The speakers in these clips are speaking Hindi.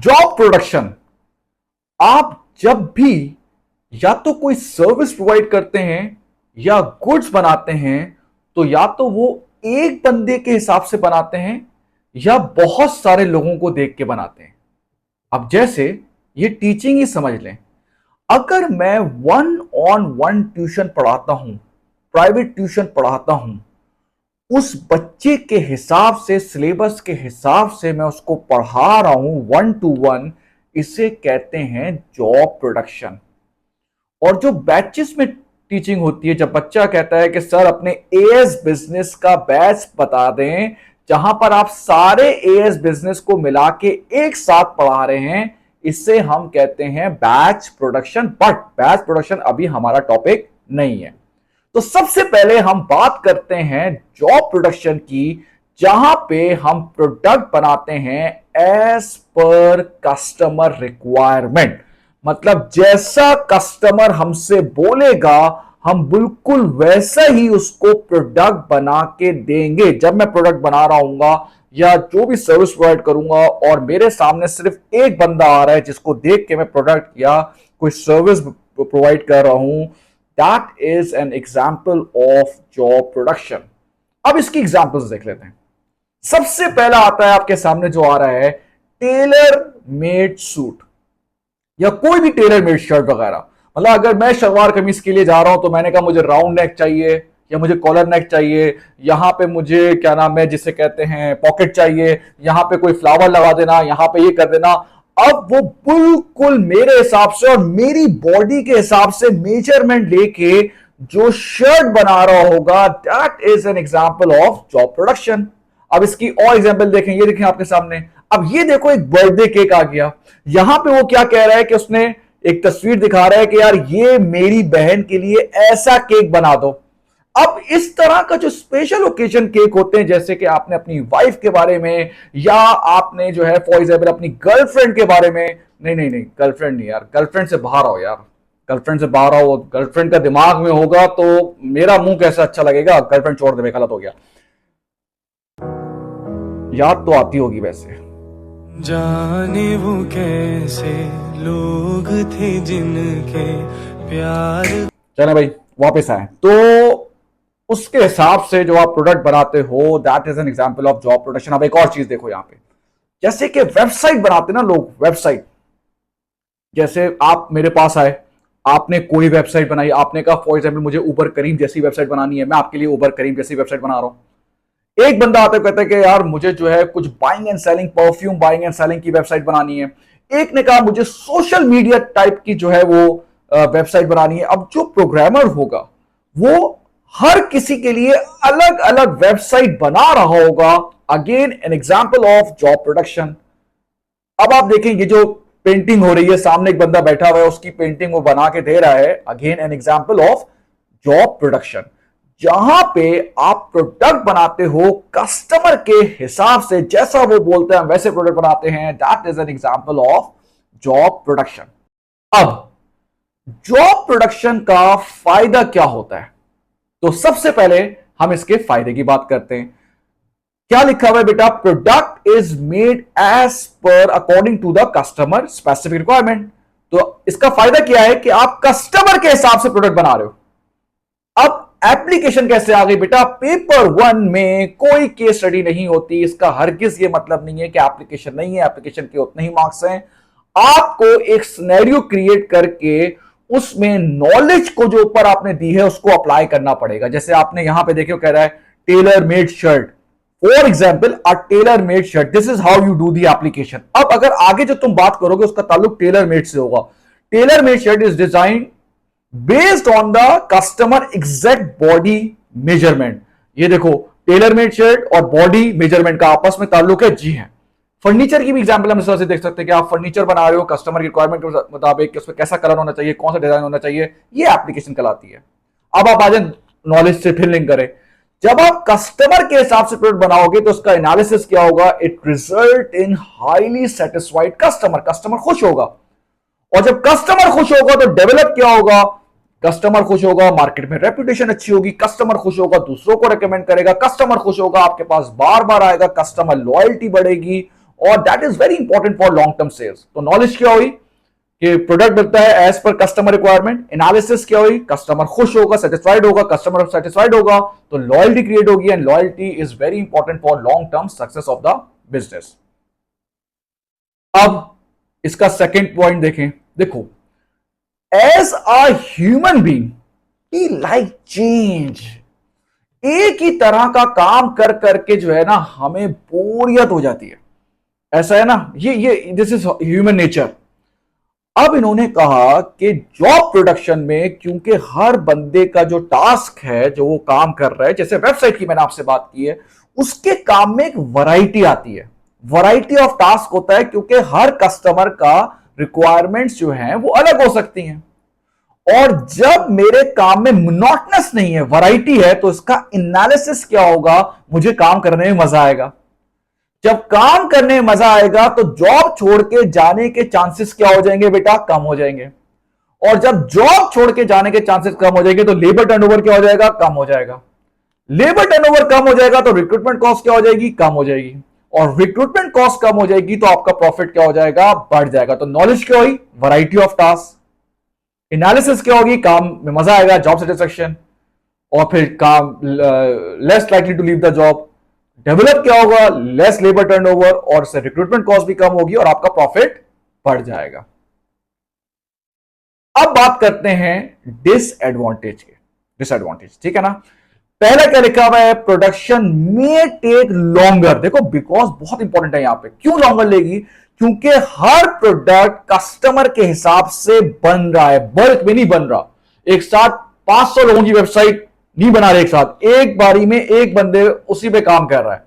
Job production. आप जब भी या तो कोई सर्विस प्रोवाइड करते हैं या गुड्स बनाते हैं, तो या तो वो एक बंदे के हिसाब से बनाते हैं या बहुत सारे लोगों को देख के बनाते हैं। अब जैसे ये टीचिंग ही समझ लें। अगर मैं 1-on-1 ट्यूशन पढ़ाता हूं, प्राइवेट ट्यूशन पढ़ाता हूं, उस बच्चे के हिसाब से, सिलेबस के हिसाब से मैं उसको पढ़ा रहा हूं 1-to-1, इसे कहते हैं जॉब प्रोडक्शन। और जो बैचेस में टीचिंग होती है, जब बच्चा कहता है कि सर अपने एएस बिजनेस का बैच बता दें जहां पर आप सारे एएस बिजनेस को मिला के एक साथ पढ़ा रहे हैं, इसे हम कहते हैं batch production. But batch production अभी हमारा टॉपिक नहीं है। तो सबसे पहले हम बात करते हैं जॉब प्रोडक्शन की, जहां पे हम प्रोडक्ट बनाते हैं एज पर कस्टमर रिक्वायरमेंट। मतलब जैसा कस्टमर हमसे बोलेगा, हम बिल्कुल वैसा ही उसको प्रोडक्ट बना के देंगे। जब मैं प्रोडक्ट बना रहा हूंगा या जो भी सर्विस प्रोवाइड करूंगा और मेरे सामने सिर्फ एक बंदा आ रहा है जिसको देख के मैं प्रोडक्ट या कोई सर्विस प्रोवाइड कर रहा हूं, that is an example of job production. अब इसकी एग्जाम्पल्स देख लेते हैं। सबसे पहला आता है आपके सामने जो आ रहा है, टेलर मेड सूट या कोई भी टेलर मेड शर्ट वगैरह। मतलब अगर मैं शलवार कमीज के लिए जा रहा हूं तो मैंने कहा मुझे राउंड नेक चाहिए या मुझे कॉलर नेक चाहिए, यहां पे मुझे क्या नाम है जिसे कहते हैं पॉकेट चाहिए, यहां पे कोई फ्लावर लगा देना, यहां पे ये कर देना। अब वो बिल्कुल मेरे हिसाब से और मेरी बॉडी के हिसाब से मेजरमेंट लेके जो शर्ट बना रहा होगा, that is an example of job production. अब इसकी और एग्जाम्पल देखें, ये देखें आपके सामने। अब ये देखो एक बर्थडे केक आ गया, यहां पे वो क्या कह रहा है कि उसने एक तस्वीर दिखा रहा है कि यार ये मेरी बहन के लिए ऐसा केक बना दो। अब इस तरह का जो स्पेशल ओकेजन केक होते हैं, जैसे कि आपने अपनी वाइफ के बारे में या आपने जो है फॉर एग्जाम्पल अपनी गर्लफ्रेंड के बारे में, नहीं गर्लफ्रेंड नहीं यार, गर्लफ्रेंड से बाहर आओ यार, गर्लफ्रेंड से बाहर आओ। गर्लफ्रेंड का दिमाग में होगा तो मेरा मुंह कैसा अच्छा लगेगा, गर्लफ्रेंड छोड़ दे, गलत हो गया। याद तो आती होगी वैसे। जाने वो कैसे लोग थे जिनके प्यार। चले भाई वापस आए। तो उसके हिसाब से जो आप प्रोडक्ट बनाते हो, that is an example of job production. अब एक और चीज देखो यहां पे, जैसे कि वेबसाइट बनाते ना लोग, वेबसाइट। जैसे आप मेरे पास आए, आपने कोई वेबसाइट बनाई, आपने कहा फॉर एग्जाम्पल मुझे उबर करीम जैसी वेबसाइट बनानी है, मैं आपके लिए उबर करीम जैसी वेबसाइट बना रहा हूं। एक बंदा आता है कहता है कि यार मुझे जो है कुछ buying and selling, perfume buying and selling की वेबसाइट बनानी है। एक ने कहा मुझे सोशल मीडिया टाइप की जो है वो वेबसाइट बनानी है। अब जो प्रोग्रामर होगा वो हर किसी के लिए अलग अलग वेबसाइट बना रहा होगा। Again an example of job production. अब आप देखें ये जो पेंटिंग हो रही है, सामने एक बंदा बैठा हुआ है, उसकी पेंटिंग वो बना के दे रहा है। Again an example of job production, जहां पे आप प्रोडक्ट बनाते हो कस्टमर के हिसाब से, जैसा वो बोलते हैं वैसे प्रोडक्ट बनाते हैं। That is an example of job production. अब जॉब प्रोडक्शन का फायदा क्या होता है, तो सबसे पहले हम इसके फायदे की बात करते हैं। क्या लिखा हुआ है बेटा, product is made as per according to the customer specific requirement. तो इसका फायदा क्या है कि आप कस्टमर के हिसाब से प्रोडक्ट बना रहे हो। अब एप्लीकेशन कैसे आ गई बेटा, पेपर 1 में कोई केस स्टडी नहीं होती। इसका हरगिज ये मतलब नहीं है कि एप्लीकेशन नहीं है, एप्लीकेशन के उतने ही मार्क्स हैं। आपको एक सिनेरियो क्रिएट करके उसमें नॉलेज को जो ऊपर आपने दी है उसको अप्लाई करना पड़ेगा। जैसे आपने यहां पे देखिए कह रहा है tailor made shirt, for example a tailor made shirt, this is how you do the application. अब अगर आगे जो तुम बात करोगे उसका ताल्लुक टेलर मेड से होगा। Tailor made shirt is design based on the customer exact body measurement. ये देखो टेलर मेड शर्ट और बॉडी मेजरमेंट का आपस में ताल्लुक है। जी है, फर्नीचर की भी एग्जांपल हम इस तरह से देख सकते हैं कि आप फर्नीचर बना रहे हो कस्टमर की रिक्वायरमेंट के मुताबिक, उसमें कैसा कलर होना चाहिए, कौन सा डिजाइन होना चाहिए, ये एप्लीकेशन कहलाती है। अब आप आ जाए नॉलेज से फिर लिंक करें। जब आप कस्टमर के हिसाब से प्रोडक्ट बनाओगे तो उसका एनालिसिस क्या होगा, it result in highly satisfied customer. Customer खुश होगा, और जब कस्टमर खुश होगा तो डेवलप क्या होगा, कस्टमर खुश होगा, मार्केट में रेपुटेशन अच्छी होगी, कस्टमर खुश होगा, दूसरों को रेकमेंड करेगा, कस्टमर खुश होगा, आपके पास बार बार आएगा, कस्टमर लॉयल्टी बढ़ेगी, और that is very important for long term sales. तो नॉलेज क्या हुई कि प्रोडक्ट मिलता है as per customer requirement. Analysis क्या हुई, कस्टमर खुश होगा, सेटिस्फाइड होगा, कस्टमर सेटिस्फाइड होगा तो लॉयल्टी क्रिएट होगी, and loyalty is very important for long term success of the business. अब इसका सेकेंड पॉइंट देखें। देखो, as a human being we like change. एक ही तरह का काम कर करके जो है ना हमें बोरियत हो जाती है, ऐसा है ना, ये दिस इज ह्यूमन नेचर। अब इन्होंने कहा कि जॉब प्रोडक्शन में क्योंकि हर बंदे का जो टास्क है, जो वो काम कर रहा है, जैसे वेबसाइट की मैंने आपसे बात की है, उसके काम में एक वैरायटी आती है, वैरायटी ऑफ टास्क होता है, क्योंकि हर कस्टमर का रिक्वायरमेंट्स जो हैं वो अलग हो सकती हैं। और जब मेरे काम में मोनोटनस नहीं है, वैरायटी है, तो इसका एनालिसिस क्या होगा, मुझे काम करने में मजा आएगा। जब काम करने में मजा आएगा तो जॉब छोड़ के जाने के चांसेस क्या हो जाएंगे बेटा, कम हो जाएंगे। और जब जॉब छोड़ के जाने के चांसेस कम हो जाएंगे तो लेबर टर्नओवर क्या हो जाएगा, कम हो जाएगा। लेबर टर्नओवर कम हो जाएगा तो रिक्रूटमेंट कॉस्ट क्या हो जाएगी, कम हो जाएगी। और रिक्रूटमेंट कॉस्ट कम हो जाएगी तो आपका प्रॉफिट क्या हो जाएगा, बढ़ जाएगा। तो नॉलेज क्या हुई, वैरायटी ऑफ टास्क। एनालिसिस क्या होगी, काम में मजा आएगा, जॉब सेटिस्फेक्शन। और फिर काम less likely to leave the job. Develop क्या होगा, लेस लेबर टर्नओवर, और से रिक्रूटमेंट कॉस्ट भी कम होगी और आपका प्रॉफिट बढ़ जाएगा। अब बात करते हैं डिसएडवांटेज के। डिसएडवांटेज, ठीक है ना। पहला क्या लिखा हुआ है, प्रोडक्शन में टेक लॉन्गर। देखो, बिकॉज बहुत इंपॉर्टेंट है यहां पे, क्यों लॉन्गर लेगी, क्योंकि हर प्रोडक्ट कस्टमर के हिसाब से बन रहा है, बल्क में नहीं बन रहा। एक साथ 500 लोगों की वेबसाइट नहीं बना रहे एक साथ, एक बारी में एक बंदे उसी पे काम कर रहा है।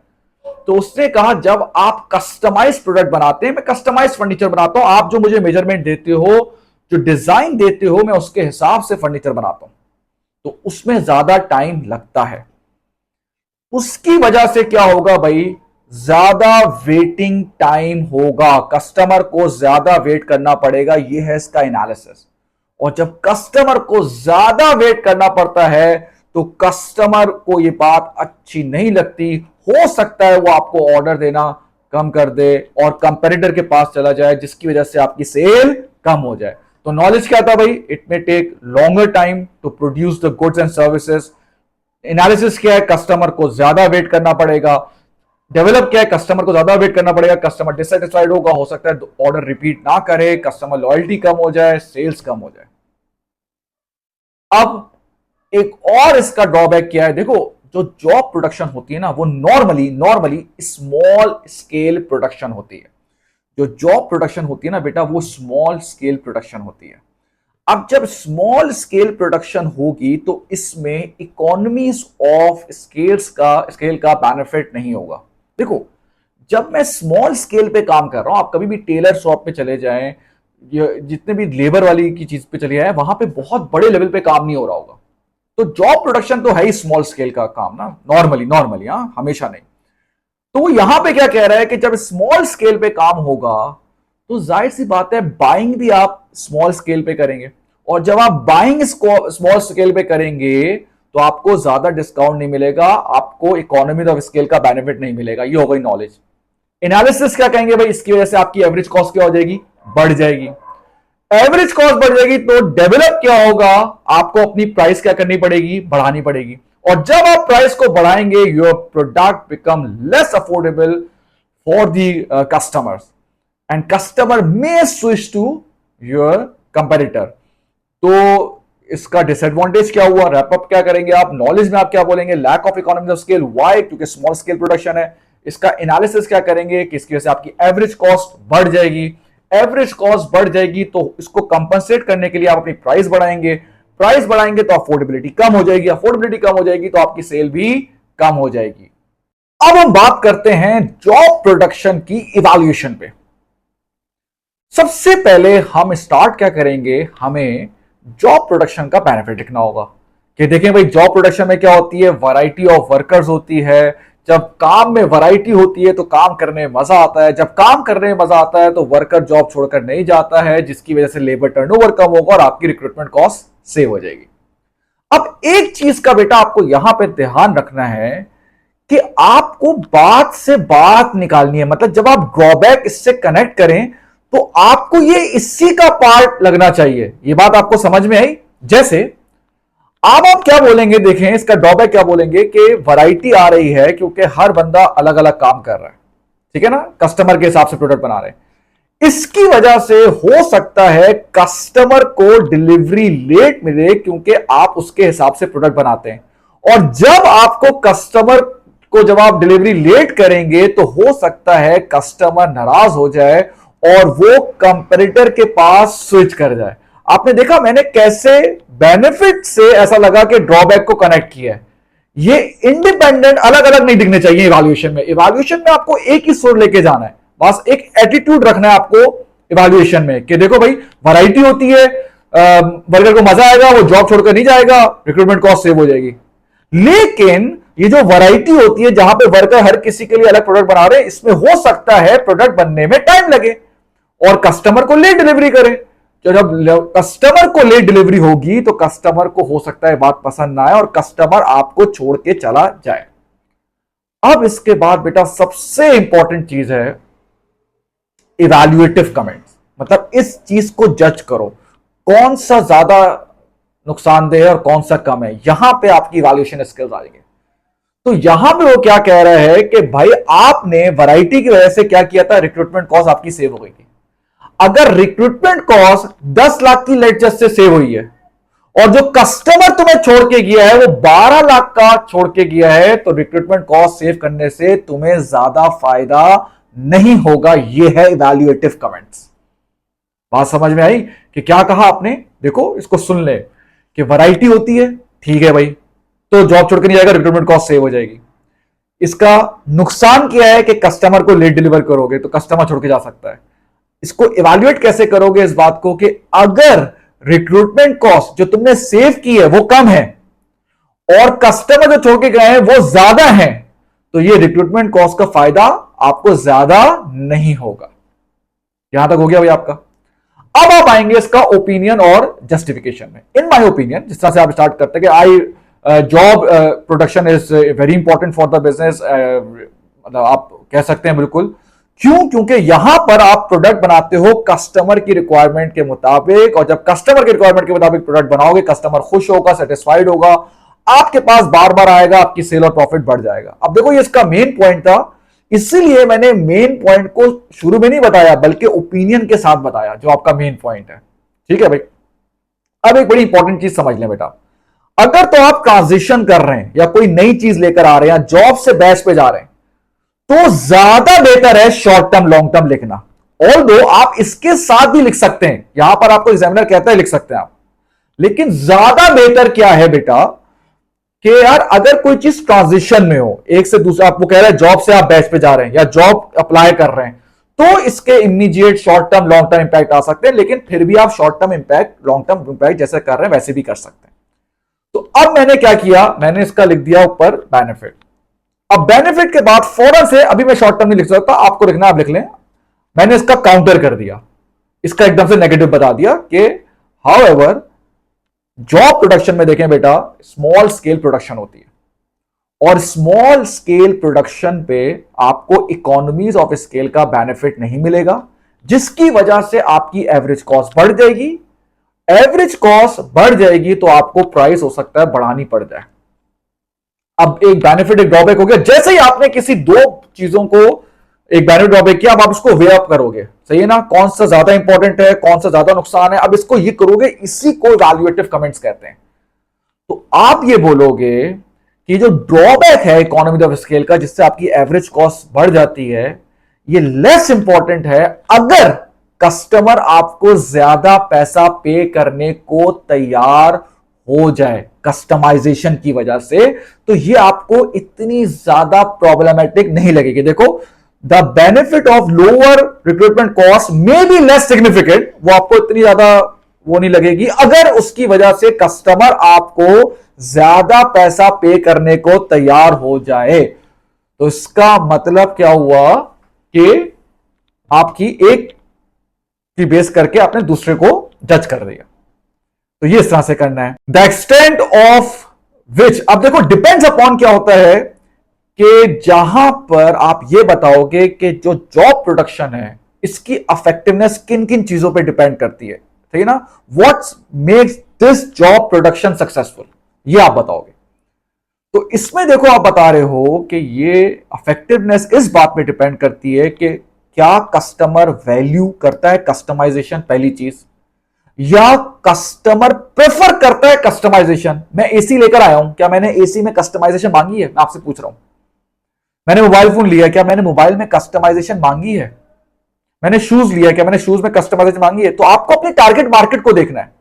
तो उसने कहा जब आप कस्टमाइज प्रोडक्ट बनाते हैं, मैं कस्टमाइज फर्नीचर बनाता हूं, आप जो मुझे मेजरमेंट देते हो, जो डिजाइन देते हो, मैं उसके हिसाब से फर्नीचर बनाता हूं, तो उसमें ज्यादा टाइम लगता है। उसकी वजह से क्या होगा भाई, ज्यादा वेटिंग टाइम होगा, कस्टमर को ज्यादा वेट करना पड़ेगा। यह है इसका एनालिसिस। और जब कस्टमर को ज्यादा वेट करना पड़ता है तो कस्टमर को यह बात अच्छी नहीं लगती। हो सकता है वो आपको ऑर्डर देना कम कर दे और कंपैरेटर के पास चला जाए, जिसकी वजह से आपकी सेल कम हो जाए। तो नॉलेज क्या था भाई, it may take longer time to produce the goods and services. Analysis क्या है, कस्टमर को ज्यादा वेट करना पड़ेगा। डेवलप क्या है, कस्टमर को ज्यादा वेट करना पड़ेगा, कस्टमर डिससेटिस्फाइड होगा, हो सकता है ऑर्डर रिपीट ना करे, कस्टमर लॉयल्टी कम हो जाए, सेल्स कम हो जाए। अब एक और इसका ड्रॉबैक क्या है, देखो, जो जॉब प्रोडक्शन होती है ना, वो नॉर्मली स्मॉल स्केल प्रोडक्शन होती है। जो जॉब प्रोडक्शन होती है ना बेटा, वो स्मॉल स्केल प्रोडक्शन होती है। अब जब स्मॉल स्केल प्रोडक्शन होगी तो इसमें इकोनॉमीज ऑफ स्केल का बेनिफिट नहीं होगा। देखो, जब मैं स्मॉल स्केल पे काम कर रहा हूं, आप कभी भी टेलर शॉप पे चले जाएं, जितने भी लेबर वाली की चीज पे चले जाएं, वहां पे बहुत बड़े लेवल पे काम नहीं हो रहा होगा। तो जॉब प्रोडक्शन तो है ही स्मॉल स्केल का काम ना, नॉर्मली, हाँ, हमेशा नहीं। तो वो यहां पे क्या कह रहा है कि जब स्मॉल स्केल पे काम होगा तो जाहिर सी बात है बाइंग भी आप स्मॉल स्केल पे करेंगे, और जब आप बाइंग स्मॉल स्केल पे करेंगे तो आपको ज्यादा डिस्काउंट नहीं मिलेगा, आपको इकोनॉमी ऑफ स्केल का बेनिफिट नहीं मिलेगा। ये हो गई नॉलेज। एनालिसिस क्या कहेंगे भाई, इसकी वजह से आपकी एवरेज कॉस्ट क्या हो जाएगी, बढ़ जाएगी। एवरेज कॉस्ट बढ़ जाएगी तो डेवलप क्या होगा, आपको अपनी प्राइस क्या करनी पड़ेगी, बढ़ानी पड़ेगी। और जब आप प्राइस को बढ़ाएंगे, your product become less affordable for the customers, and customer may switch to your competitor. तो इसका डिसएडवांटेज क्या हुआ, रैपअप क्या करेंगे आप, नॉलेज में आप क्या बोलेंगे, lack of economy of scale, why, क्योंकि स्मॉल स्केल प्रोडक्शन है। इसका एनालिसिस क्या करेंगे कि इसकी वजह से आपकी एवरेज कॉस्ट बढ़ जाएगी। एवरेज कॉस्ट बढ़ जाएगी तो इसको कंपनसेट करने के लिए आप अपनी प्राइस बढ़ाएंगे। प्राइस बढ़ाएंगे तो अफोर्डेबिलिटी कम हो जाएगी, अफोर्डेबिलिटी कम हो जाएगी तो आपकी सेल भी कम हो जाएगी। अब हम बात करते हैं जॉब प्रोडक्शन की इवैल्यूएशन पे। सबसे पहले हम स्टार्ट क्या करेंगे, हमें जॉब प्रोडक्शन का बेनिफिट लिखना होगा कि देखें भाई, जॉब प्रोडक्शन में क्या होती है, वैरायटी ऑफ वर्कर्स होती है। जब काम में वैरायटी होती है तो काम करने में मजा आता है, जब काम करने में मजा आता है तो वर्कर जॉब छोड़कर नहीं जाता है, जिसकी वजह से लेबर टर्नओवर कम होगा और आपकी रिक्रूटमेंट कॉस्ट सेव हो जाएगी। अब एक चीज का बेटा आपको यहां पे ध्यान रखना है कि आपको बात से बात निकालनी है। मतलब जब आप ड्रॉबैक इससे कनेक्ट करें तो आपको ये इसी का पार्ट लगना चाहिए। ये बात आपको समझ में आई? जैसे अब आप क्या बोलेंगे, देखें इसका ड्रॉबैक क्या बोलेंगे कि वैरायटी आ रही है क्योंकि हर बंदा अलग अलग काम कर रहा है, ठीक है ना, कस्टमर के हिसाब से प्रोडक्ट बना रहे हैं। इसकी वजह से हो सकता है कस्टमर को डिलीवरी लेट मिले क्योंकि आप उसके हिसाब से प्रोडक्ट बनाते हैं। और जब आपको कस्टमर को जब आप डिलीवरी लेट करेंगे तो हो सकता है कस्टमर नाराज हो जाए और वो कंपैरेटर के पास स्विच कर जाए। आपने देखा मैंने कैसे बेनिफिट से ऐसा लगा कि ड्रॉबैक को कनेक्ट किया है। ये इंडिपेंडेंट अलग अलग नहीं दिखने चाहिए। इवैल्यूएशन में आपको एक ही सोच लेके जाना है, बस एक एटीट्यूड रखना है आपको इवैल्यूएशन में कि देखो भाई वैरायटी होती है, वर्कर को मजा आएगा, वो जॉब छोड़कर नहीं जाएगा, रिक्रूटमेंट कॉस्ट सेव हो जाएगी। लेकिन ये जो वैरायटी होती है जहां पे वर्कर हर किसी के लिए अलग प्रोडक्ट बना रहे हैं, इसमें हो सकता है प्रोडक्ट बनने में टाइम लगे और कस्टमर को लेट डिलीवरी करें। तो जब कस्टमर को लेट डिलीवरी होगी तो कस्टमर को हो सकता है बात पसंद ना आए और कस्टमर आपको छोड़ के चला जाए। अब इसके बाद बेटा सबसे इंपॉर्टेंट चीज है इवैल्यूएटिव कमेंट्स। मतलब इस चीज को जज करो कौन सा ज्यादा नुकसानदेह है और कौन सा कम है। यहां पे आपकी इवैल्यूएशन स्किल्स आएंगे। तो यहां पे वो क्या कह रहा है कि भाई आपने वैरायटी की वजह से क्या किया था, रिक्रूटमेंट कॉस्ट आपकी सेव हो गई थी। अगर रिक्रूटमेंट कॉस्ट 10 लाख की लेट जस्ट से सेव हुई है और जो कस्टमर तुम्हें छोड़ के गया है वो 12 लाख का छोड़ के गया है, तो रिक्रूटमेंट कॉस्ट सेव करने से तुम्हें ज्यादा फायदा नहीं होगा। ये है इवैल्यूएटिव कमेंट्स। बात समझ में आई कि क्या कहा आपने? देखो इसको सुन ले कि वैरायटी होती है, ठीक है भाई, तो जॉब छोड़ के नहीं जाएगा, रिक्रूटमेंट कॉस्ट सेव हो जाएगी। इसका नुकसान क्या है कि कस्टमर को लेट डिलीवर करोगे तो कस्टमर छोड़ के जा सकता है। इसको इवैल्यूएट कैसे करोगे इस बात को कि अगर रिक्रूटमेंट कॉस्ट जो तुमने सेव की है वो कम है और कस्टमर जो छोड़ के गए हैं वो ज्यादा है, तो ये रिक्रूटमेंट कॉस्ट का फायदा आपको ज्यादा नहीं होगा। यहां तक हो गया भाई आपका। अब आप आएंगे इसका ओपिनियन और जस्टिफिकेशन में। इन माय ओपिनियन, जिस तरह से आप स्टार्ट करते हैं कि I job production is very important for the business, मतलब आप कह सकते हैं बिल्कुल। क्यों? क्योंकि यहां पर आप प्रोडक्ट बनाते हो कस्टमर की रिक्वायरमेंट के मुताबिक, और जब कस्टमर की रिक्वायरमेंट के मुताबिक प्रोडक्ट बनाओगे कस्टमर खुश होगा, सेटिस्फाइड होगा, आपके पास बार बार आएगा, आपकी सेल और प्रॉफिट बढ़ जाएगा। अब देखो ये इसका मेन पॉइंट था, इसीलिए मैंने मेन पॉइंट को शुरू में नहीं बताया बल्कि ओपिनियन के साथ बताया जो आपका मेन पॉइंट है। ठीक है भाई। अब एक बड़ी इंपॉर्टेंट चीज समझ लें बेटा, अगर तो आप ट्रांजिशन कर रहे हैं या कोई नई चीज लेकर आ रहे हैं, जॉब से बैच पे जा रहे हैं, तो ज्यादा बेटर है शॉर्ट टर्म लॉन्ग टर्म लिखना। ऑल्दो आप इसके साथ भी लिख सकते हैं, यहां पर आपको एग्जामिनर कहता है लिख सकते हैं आप, लेकिन ज्यादा बेटर क्या है बेटा कि यार अगर कोई चीज ट्रांजिशन में हो एक से दूसरा, आपको कह रहा है जॉब से आप बैच पे जा रहे हैं या जॉब अप्लाई कर रहे हैं, तो इसके immediate short term long term impact आ सकते हैं, लेकिन फिर भी आप short term impact long term impact जैसे कर रहे हैं वैसे भी कर सकते हैं। तो अब मैंने क्या किया, मैंने इसका लिख दिया ऊपर बेनिफिट। अब बेनिफिट के बाद फौरन से, अभी मैं शॉर्ट टर्म नहीं लिख सकता, आपको लिखना आप लिख लें, मैंने इसका काउंटर कर दिया, इसका एकदम से नेगेटिव बता दिया कि हाउएवर जॉब प्रोडक्शन में देखें बेटा स्मॉल स्केल प्रोडक्शन होती है और स्मॉल स्केल प्रोडक्शन पे आपको इकोनॉमीज ऑफ स्केल का बेनिफिट नहीं मिलेगा, जिसकी वजह से आपकी एवरेज कॉस्ट बढ़ जाएगी। एवरेज कॉस्ट बढ़ जाएगी तो आपको प्राइस हो सकता है बढ़ानी पड़ जाए। अब एक बेनिफिट एक ड्रॉबैक हो गया। जैसे ही आपने किसी दो चीजों को एक बेनिफिट ड्रॉबैक किया, अब आप इसको वे अप करोगे, सही है ना, कौन सा ज्यादा इंपॉर्टेंट है, कौन सा ज्यादा नुकसान है, अब इसको ये करोगे, इसी को इवैल्यूएटिव कमेंट्स कहते हैं। तो आप ये बोलोगे कि जो ड्रॉबैक है इकोनॉमी ऑफ स्केल का, जिससे आपकी एवरेज कॉस्ट बढ़ जाती है, ये लेस इंपॉर्टेंट है अगर कस्टमर आपको ज्यादा पैसा पे करने को तैयार हो जाए कस्टमाइजेशन की वजह से, तो ये आपको इतनी ज्यादा प्रॉब्लमेटिक नहीं लगेगी। देखो the benefit of lower recruitment cost may be less significant, वो आपको इतनी ज्यादा वो नहीं लगेगी अगर उसकी वजह से कस्टमर आपको ज्यादा पैसा पे करने को तैयार हो जाए। तो इसका मतलब क्या हुआ कि आपकी एक की बेस करके आपने दूसरे को जज कर दिया। तो ये इस तरह से करना है। द एक्सटेंट ऑफ विच, अब देखो डिपेंड्स अपॉन क्या होता है कि जहां पर आप ये बताओगे कि जो जॉब प्रोडक्शन है इसकी इफेक्टिवनेस किन किन चीजों पे डिपेंड करती है, ठीक है ना। What's makes this job production successful, ये आप बताओगे। तो इसमें देखो आप बता रहे हो कि ये इफेक्टिवनेस इस बात पे डिपेंड करती है कि क्या कस्टमर वैल्यू करता है कस्टमाइजेशन, पहली चीज, या कस्टमर प्रेफर करता है कस्टमाइजेशन। मैं एसी लेकर आया हूं, क्या मैंने एसी में कस्टमाइजेशन मांगी है? मैं आपसे पूछ रहा हूं। मैंने मोबाइल फोन लिया, क्या मैंने मोबाइल में कस्टमाइजेशन मांगी है? मैंने शूज लिया, क्या मैंने शूज में कस्टमाइजेशन मांगी है? तो आपको अपनी टारगेट मार्केट को देखना है।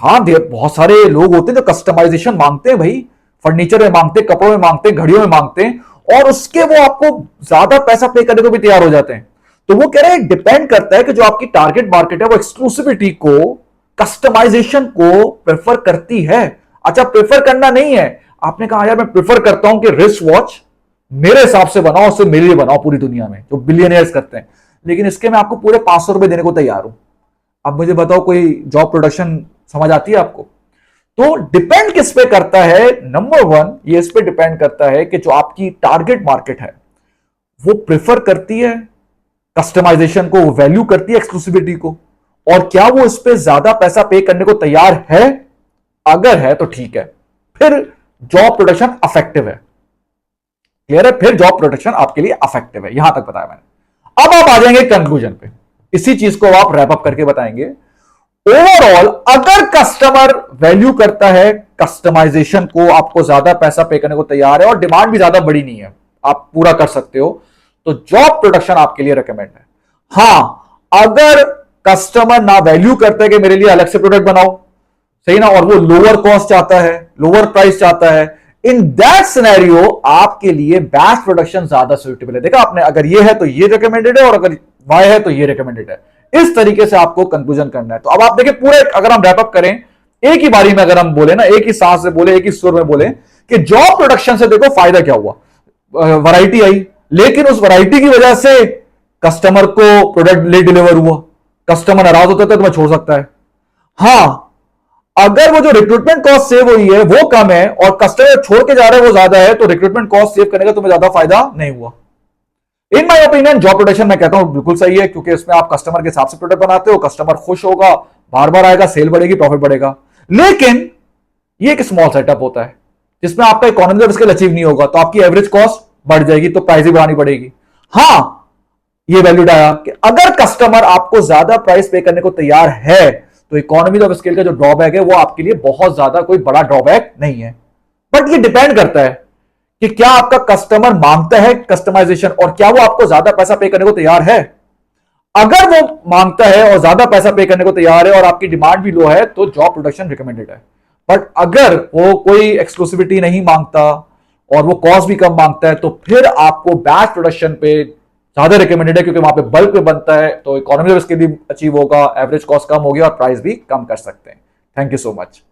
हाँ, बहुत सारे लोग होते हैं जो कस्टमाइजेशन मांगते हैं भाई, फर्नीचर में मांगते हैं, कपड़ों में मांगते हैं, घड़ियों में मांगते हैं, और उसके वो आपको ज्यादा पैसा पे करने को भी तैयार हो जाते हैं। तो वो कह रहे हैं डिपेंड करता है कि जो आपकी टारगेट मार्केट है वो एक्सक्लूसिविटी को, कस्टमाइजेशन को प्रेफर करती है। अच्छा, प्रेफर करना नहीं है, आपने कहा यार मैं प्रेफर करता हूं कि रिस्ट वॉच मेरे हिसाब से बनाओ, उससे मेरे लिए बनाओ पूरी दुनिया में, जो बिलियनियर्स करते हैं, लेकिन इसके मैं आपको पूरे 500 रुपए देने को तैयार हूं। अब मुझे बताओ, कोई जॉब प्रोडक्शन समझ आती है आपको? तो डिपेंड किस पे करता है? नंबर वन, ये इस पे डिपेंड करता है कि जो आपकी टारगेट मार्केट है वो प्रेफर करती है कस्टमाइजेशन को, वो वैल्यू करती है एक्सक्लूसिविटी को, और क्या वो इस पे ज्यादा पैसा पे करने को तैयार है। अगर है तो ठीक है, फिर जॉब प्रोडक्शन अफेक्टिव है। क्लियर है? फिर जॉब प्रोडक्शन आपके लिए अफेक्टिव है। यहां तक बताया मैंने। अब आप आ जाएंगे कंक्लूजन पे, इसी चीज को आप रैप अप करके बताएंगे। ओवरऑल अगर कस्टमर वैल्यू करता है कस्टमाइजेशन को, आपको ज्यादा पैसा पे करने को तैयार है और डिमांड भी ज्यादा बड़ी नहीं है, आप पूरा कर सकते हो, तो जॉब प्रोडक्शन आपके लिए रिकमेंड है। हां, अगर कस्टमर ना वैल्यू करता है कि मेरे लिए अलग से प्रोडक्ट बनाओ, सही ना, और वो लोअर कॉस्ट चाहता है, लोअर प्राइस चाहता है, इन दैट सिनेरियो आपके लिए बैच प्रोडक्शन ज्यादा सुटेबल है। देखा आपने, अगर ये है तो ये रिकमेंडेड है, और अगर वाई है तो ये रिकमेंडेड है। इस तरीके से आपको कंक्लूजन करना है। तो अब आप देखिए पूरे, अगर हम रैपअप करें एक ही बारी में, अगर हम बोले ना, एक ही सांस से बोले, एक ही सुर में बोले कि जॉब प्रोडक्शन से देखो फायदा क्या हुआ, वैरायटी आई, लेकिन उस वैरायटी की वजह से कस्टमर को प्रोडक्ट लेट डिलीवर हुआ, कस्टमर नाराज होता है तो मैं छोड़ सकता है। हां, अगर वो जो रिक्रूटमेंट कॉस्ट सेव हुई है वो कम है और कस्टमर छोड़ के जा रहा है वो ज्यादा है, तो रिक्रूटमेंट कॉस्ट सेव करने का तुम्हें ज्यादा फायदा नहीं हुआ। इन माई ओपिनियन जॉब प्रोडक्शन मैं कहता हूं बिल्कुल सही है, क्योंकि इसमें आप कस्टमर के हिसाब से प्रोडक्ट बनाते हो, कस्टमर खुश होगा, बार बार आएगा, सेल बढ़ेगी, प्रॉफिट बढ़ेगा। लेकिन ये एक स्मॉल सेटअप होता है जिसमें आपका इकोनॉमी ऑफ स्केल अचीव नहीं होगा, तो आपकी एवरेज कॉस्ट बढ़ जाएगी, तो प्राइस भी बढ़ानी पड़ेगी। हां, ये वैल्यूड आया कि अगर कस्टमर आपको ज्यादा प्राइस पे करने को तैयार है, तो इकोनॉमी ऑफ स्केल का जो ड्रॉबैक है वो आपके लिए बहुत ज्यादा कोई बड़ा ड्रॉबैक नहीं है। बट ये डिपेंड करता है कि क्या आपका कस्टमर मांगता है कस्टमाइजेशन, और क्या वो आपको ज्यादा पैसा पे करने को तैयार है। अगर वो मांगता है और ज्यादा पैसा पे करने को तैयार है और आपकी डिमांड भी लो है, तो जॉब प्रोडक्शन रिकमेंडेड है। बट अगर वो कोई एक्सक्लूसिविटी नहीं मांगता और वो कॉस्ट भी कम मांगता है, तो फिर आपको बैच प्रोडक्शन पे ज्यादा रिकमेंडेड है, क्योंकि वहां पे बल्क में बनता है, तो इकोनॉमी ऑफ स्केल भी अचीव होगा, एवरेज कॉस्ट कम होगी और प्राइस भी कम कर सकते हैं। Thank you so much.